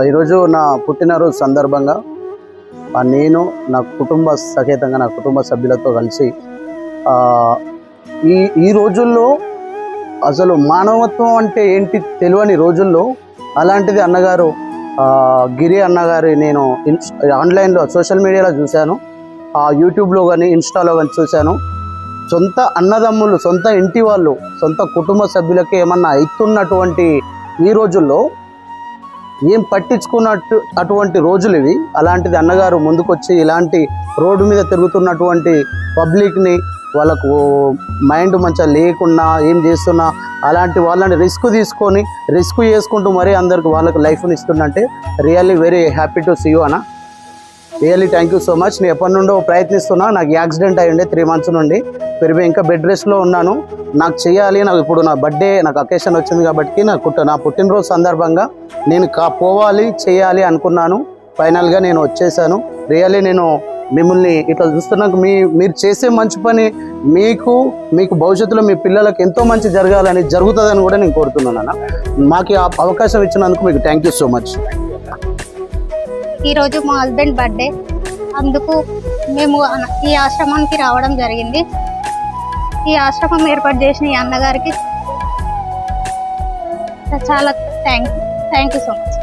ఈరోజు నా పుట్టినరోజు సందర్భంగా నేను నా కుటుంబ సహితంగా నా కుటుంబ సభ్యులతో కలిసి ఈ రోజుల్లో అసలు మానవత్వం అంటే ఏంటి తెలియని రోజుల్లో అలాంటిది అన్నగారు గిరి అన్నగారి నేను ఆన్లైన్లో సోషల్ మీడియాలో చూశాను, యూట్యూబ్లో కానీ ఇన్స్టాలో కానీ చూశాను. సొంత అన్నదమ్ములు, సొంత ఇంటి వాళ్ళు, సొంత కుటుంబ సభ్యులకి ఏమన్నా అవుతున్నటువంటి ఈ రోజుల్లో ఏం పట్టించుకున్నట్టు అటువంటి రోజులు ఇవి. అలాంటిది అన్నగారు ముందుకొచ్చి ఇలాంటి రోడ్డు మీద తిరుగుతున్నటువంటి పబ్లిక్ని, వాళ్ళకు మైండ్ మంచిగా లేకున్నా ఏం చేస్తున్నా అలాంటి వాళ్ళని రిస్క్ చేసుకుంటూ మరీ అందరికి వాళ్ళకి లైఫ్ని ఇస్తుందంటే really very happy to see you అన్న. Really thank you so much. నేను ఎప్పటి నుండో ప్రయత్నిస్తున్నా. నాకు యాక్సిడెంట్ అయ్యిండే 3 months నుండి పెరిగి ఇంకా బెడ్ రెస్ట్లో ఉన్నాను. నాకు చేయాలి, నాకు ఇప్పుడు నా బర్త్డే నాకు అకేషన్ వచ్చింది కాబట్టి నా పుట్టినరోజు సందర్భంగా నేను పోవాలి చేయాలి అనుకున్నాను. ఫైనల్గా నేను వచ్చేసాను. రియల్లీ నేను మిమ్మల్ని ఇట్లా చూస్తున్నాక మీరు చేసే మంచి పని మీకు భవిష్యత్తులో మీ పిల్లలకు ఎంతో మంచి జరుగుతుందని కూడా నేను కోరుతున్నాను అన్న. మాకు ఆ అవకాశం ఇచ్చినందుకు మీకు థ్యాంక్ యూ సో మచ్. ఈరోజు మా హస్బెండ్ బర్త్డే, అందుకు మేము ఈ ఆశ్రమానికి రావడం జరిగింది. ఈ ఆశ్రమం ఏర్పాటు చేసిన ఈ అన్నగారికి చాలా థ్యాంక్ యూ సో మచ్.